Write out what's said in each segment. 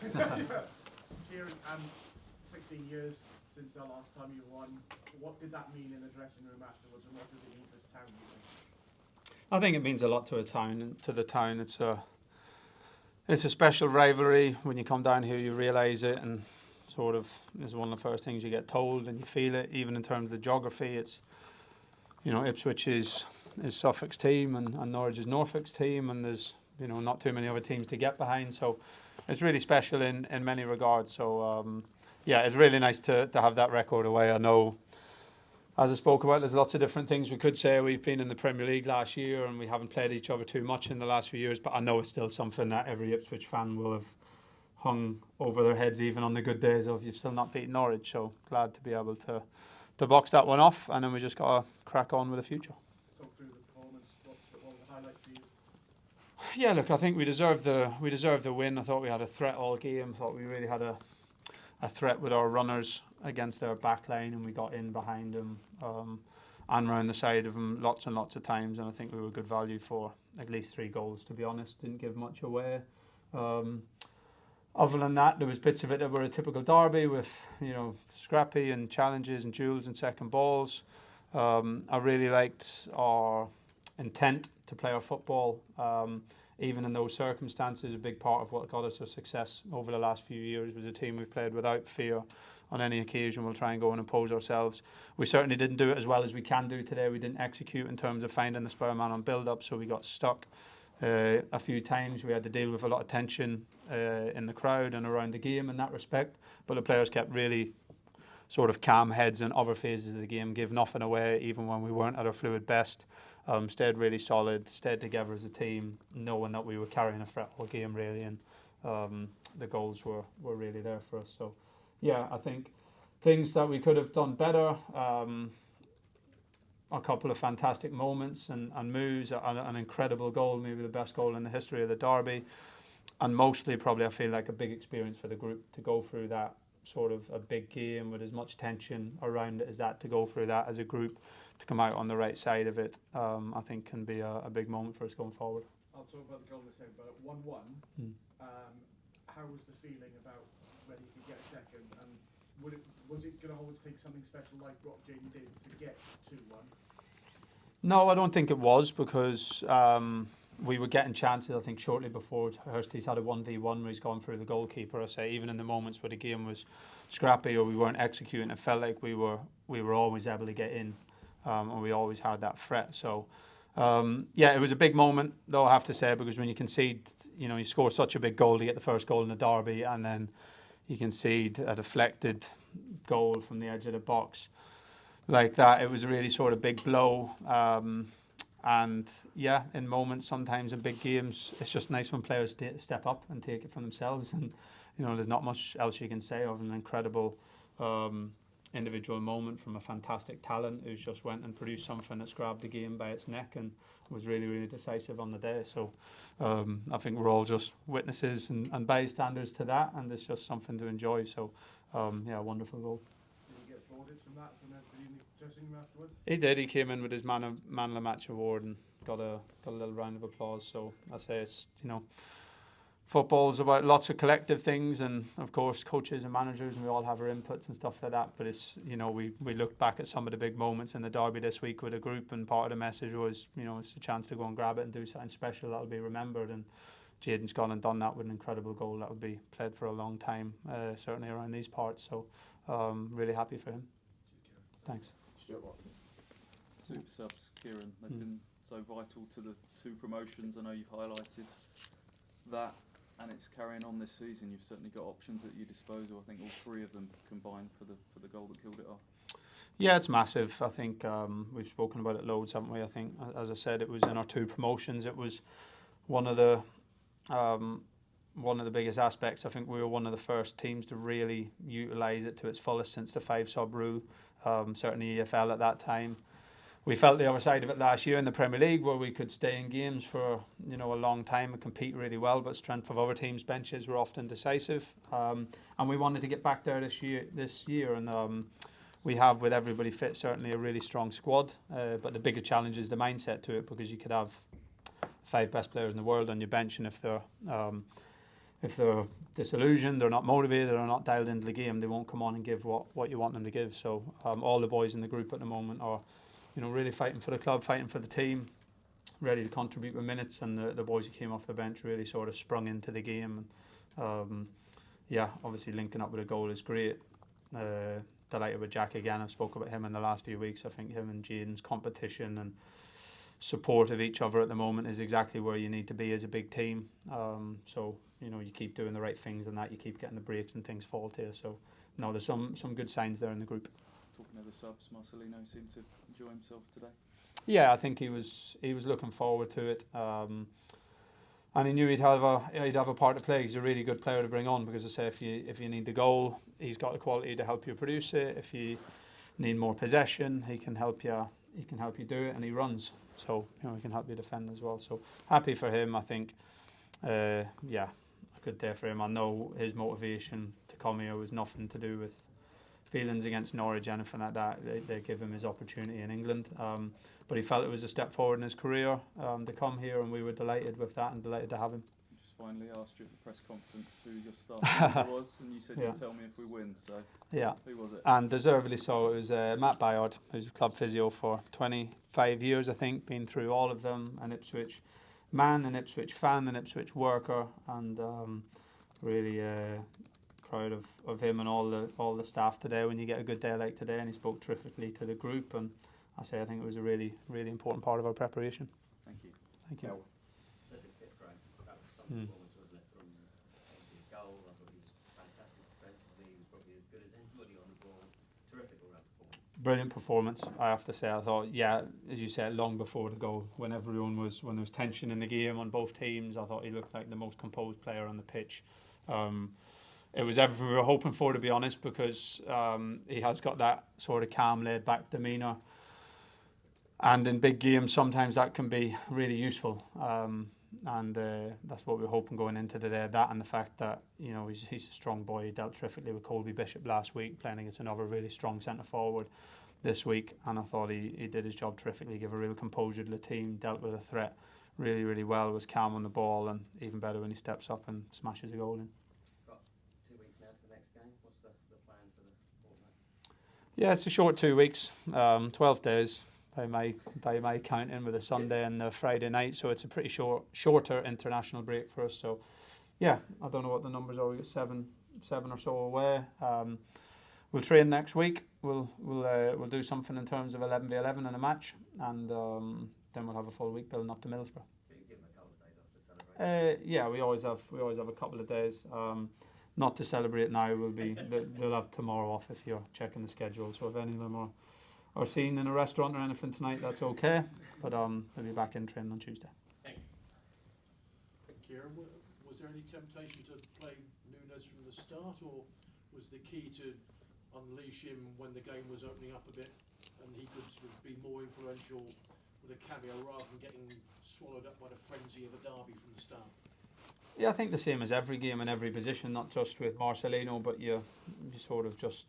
Kieran, 16 years since the last time you won. What did that mean in the dressing room afterwards, and what does it mean to this town, do you think? I think it means a lot to a town. And to the town, it's a special rivalry. When you come down here, you realise it, and sort of is one of the first things you get told, and you feel it. Even in terms of the geography, it's Ipswich is Suffolk's team, and Norwich is Norfolk's team, and there's not too many other teams to get behind. So it's really special in many regards. So yeah, it's really nice to have that record away. I know, as I spoke about, there's lots of different things we could say. We've been in the Premier League last year and we haven't played each other too much in the last few years, but I know it's still something that every Ipswich fan will have hung over their heads, even on the good days of you've still not beaten Norwich. So glad to be able to box that one off, and then we just got to crack on with the future. Talk through the performance. What was the highlight for you? Yeah, look, I think we deserved the win. I thought we had a threat all game. I thought we really had a threat with our runners against their back line, and we got in behind them and round the side of them lots and lots of times, and I think we were good value for at least 3 goals, to be honest. Didn't give much away. Other than that, there was bits of it that were a typical derby with, scrappy and challenges and duels and second balls. I really liked our intent to play our football. Even in those circumstances, a big part of what got us our success over the last few years was a team we've played without fear. On any occasion, we'll try and go and impose ourselves. We certainly didn't do it as well as we can do today. We didn't execute in terms of finding the spur man on build-up, so we got stuck a few times. We had to deal with a lot of tension in the crowd and around the game in that respect, but the players kept really sort of calm heads in other phases of the game, gave nothing away even when we weren't at our fluid best. Stayed really solid, stayed together as a team, knowing that we were carrying a threat all game really, and the goals were really there for us. So yeah, I think things that we could have done better, a couple of fantastic moments and moves, an incredible goal, maybe the best goal in the history of the derby, and mostly probably I feel like a big experience for the group to go through that sort of a big game with as much tension around it as that, to go through that as a group, to come out on the right side of it, I think can be a big moment for us going forward. I'll talk about the goal in a second, but at 1-1, how was the feeling about whether you could get a second, and was it going to always take something special like what Jamie did to get 2-1? No, I don't think it was, because we were getting chances. I think shortly before, Hursty's had a 1v1 where he's gone through the goalkeeper. I say even in the moments where the game was scrappy or we weren't executing, it felt like we were always able to get in, and we always had that threat. So yeah, it was a big moment though, I have to say, because when you concede, you score such a big goal to get the first goal in the derby, and then you concede a deflected goal from the edge of the box like that, it was a really sort of big blow. And yeah, in moments, sometimes in big games, it's just nice when players step up and take it for themselves. And there's not much else you can say of an incredible individual moment from a fantastic talent who's just went and produced something that's grabbed the game by its neck and was really, really decisive on the day. So I think we're all just witnesses and bystanders to that, and it's just something to enjoy. So yeah, wonderful goal. From that, from the dressing room afterwards? He did. He came in with his man of the match award and got a little round of applause. So I say it's football's about lots of collective things, and of course coaches and managers, and we all have our inputs and stuff like that. But it's we looked back at some of the big moments in the derby this week with a group, and part of the message was it's a chance to go and grab it and do something special that'll be remembered. And Jayden's gone and done that with an incredible goal that will be played for a long time, certainly around these parts. So really happy for him. Thanks. Stuart Watson. Super subs, Kieran. They've been so vital to the 2 promotions. I know you've highlighted that, and it's carrying on this season. You've certainly got options at your disposal. I think all 3 of them combined for the goal that killed it off. Yeah, it's massive. I think we've spoken about it loads, haven't we? I think, as I said, it was in our 2 promotions. It was one of the biggest aspects. I think we were one of the first teams to really utilise it to its fullest since the 5-sub rule. Certainly EFL at that time. We felt the other side of it last year in the Premier League, where we could stay in games for a long time and compete really well, but strength of other teams' benches were often decisive. And we wanted to get back there this year, and we have, with everybody fit, certainly a really strong squad. But the bigger challenge is the mindset to it, because you could have 5 best players in the world on your bench, and if they're if they're disillusioned, they're not motivated, they're not dialed into the game, they won't come on and give what you want them to give. So all the boys in the group at the moment are, really fighting for the club, fighting for the team, ready to contribute with minutes. And the boys who came off the bench really sort of sprung into the game. And obviously linking up with a goal is great. Delighted with Jack again. I've spoken about him in the last few weeks. I think him and Jaden's competition and support of each other at the moment is exactly where you need to be as a big team. So you keep doing the right things and that you keep getting the breaks and things fall to you. So no, there's some good signs there in the group. Talking of the subs, Marcelino seemed to enjoy himself today. Yeah, I think he was looking forward to it. And he knew he'd have a part to play. He's a really good player to bring on because, I say, if you need the goal, he's got the quality to help you produce it. If you need more possession, he can help you. He can help you do it, and he runs. So he can help you defend as well. So happy for him. I think, a good day for him. I know his motivation to come here was nothing to do with feelings against Norwich, anything like that. They give him his opportunity in England. But he felt it was a step forward in his career to come here, and we were delighted with that and delighted to have him. Just finally asked you at the press conference who your starter was, and you said you'll tell me if we win. So who was it? And deservedly so. It was Matt Bayard, who's a club physio for 25 years, I think, been through all of them, an Ipswich man, an Ipswich fan, an Ipswich worker, and really proud of him and all the staff today when you get a good day like today. And he spoke terrifically to the group, and I think it was a really, really important part of our preparation. Thank you. Thank you. That was some performance, wasn't it, from the goal? I thought he was fantastic defensively. He was probably as good as anybody on the ball. Terrific all-round performance. Brilliant performance, I have to say. I thought, as you said, long before the goal, when there was tension in the game on both teams, I thought he looked like the most composed player on the pitch. It was everything we were hoping for, to be honest, because he has got that sort of calm, laid-back demeanour. And in big games, sometimes that can be really useful. And that's what we were hoping going into today. That and the fact that he's a strong boy. He dealt terrifically with Colby Bishop last week, playing against another really strong centre forward this week. And I thought he did his job terrifically. Gave a real composure to the team. Dealt with a threat really, really well. Was calm on the ball, and even better when he steps up and smashes a goal in. Got 2 weeks now to the next game. What's the plan for the fortnight? Yeah, it's a short 2 weeks, 12 days. By my counting, with a Sunday and a Friday night, so it's a pretty shorter international break for us. So, I don't know what the numbers are. We got seven or so away. We'll train next week. We'll do something in terms of 11v11 in a match, and then we'll have a full week building up to Middlesbrough. Can you give them a couple of days off to celebrate? We always have a couple of days. Not to celebrate now. They'll have tomorrow off if you're checking the schedule. So if any of them are seen in a restaurant or anything tonight, that's okay. But they'll be back in training on Tuesday. Thanks. Kieran, was there any temptation to play Nunes from the start, or was the key to unleash him when the game was opening up a bit and he could sort of be more influential with a cameo rather than getting swallowed up by the frenzy of a derby from the start? Yeah, I think the same as every game in every position, not just with Marcelino, but you sort of just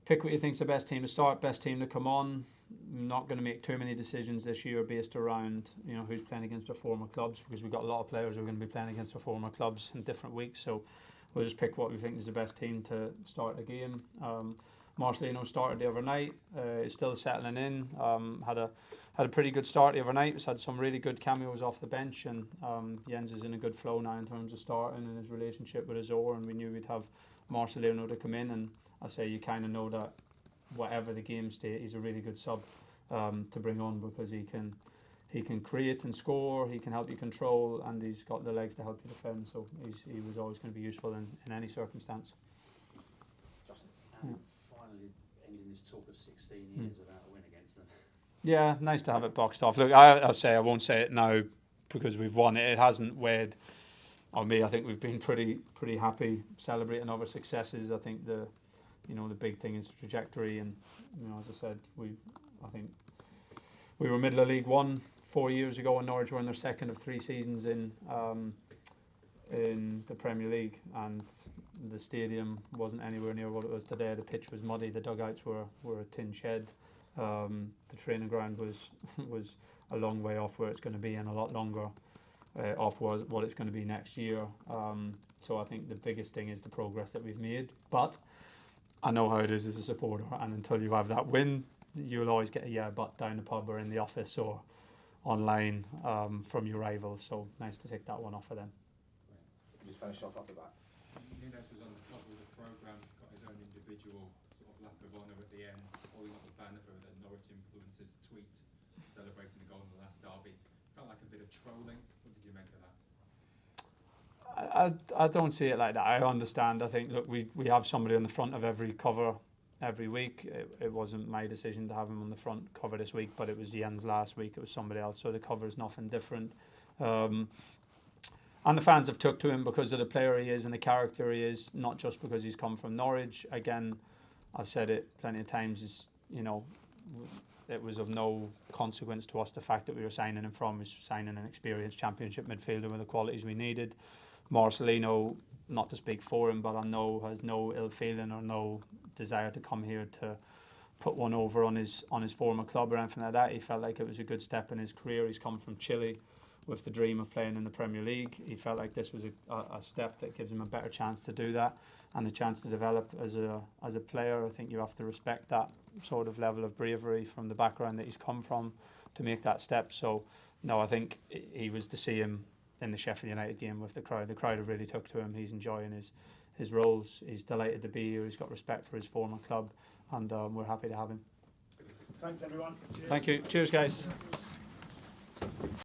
pick what you think's the best team to start, best team to come on. Not going to make too many decisions this year based around who's playing against their former clubs, because we've got a lot of players who are going to be playing against their former clubs in different weeks. So we'll just pick what we think is the best team to start the game. Marcelino started the other night. Is still settling in. Had a pretty good start the other night. He's had some really good cameos off the bench, and Jens is in a good flow now in terms of starting and his relationship with Azor. And we knew we'd have Marcelino to come in, and I say you kind of know that whatever the game state, he's a really good sub to bring on, because he can create and score, he can help you control, and he's got the legs to help you defend. So he was always going to be useful in any circumstance. Justin, finally ending this talk of 16 years without a win against them. Yeah, nice to have it boxed off. Look, I won't say it now because we've won it. It hasn't weighed on me. I think we've been pretty happy celebrating our successes. I think the big thing is trajectory, and as I said, I think we were middle of League One 4 years ago, and Norwich were in their second of 3 seasons in the Premier League, and the stadium wasn't anywhere near what it was today. The pitch was muddy, the dugouts were a tin shed, the training ground was a long way off where it's going to be, and a lot longer of what it's going to be next year. So I think the biggest thing is the progress that we've made. But I know how it is as a supporter, and until you have that win, you'll always get a yeah but down the pub or in the office or online from your rivals. So nice to take that one off of them. Just finish off at the back. Nunes was on the cover of the programme, got his own individual sort of lap of honour at the end, holding up the banner for the Norwich influencers tweet, celebrating the goal in the last derby. Felt like a bit of trolling. What did you make of that? I don't see it like that. I understand. I think, look, we have somebody on the front of every cover every week. It wasn't my decision to have him on the front cover this week, but it was Jens last week. It was somebody else, so the cover is nothing different. And the fans have took to him because of the player he is and the character he is, not just because he's come from Norwich. Again, I've said it plenty of times, is, you know, it was of no consequence to us the fact that we were signing him from, was signing an experienced championship midfielder with the qualities we needed. Marcelino, not to speak for him, but I know has no ill feeling or no desire to come here to put one over on his former club or anything like that. He felt like it was a good step in his career. He's come from Chile with the dream of playing in the Premier League. He felt like this was a step that gives him a better chance to do that and a chance to develop as a player. I think you have to respect that sort of level of bravery from the background that he's come from to make that step. So no, I think he was to see him in the Sheffield United game with the crowd. The crowd have really took to him. He's enjoying his roles. He's delighted to be here. He's got respect for his former club, and we're happy to have him. Thanks everyone. Thank you. Cheers, guys.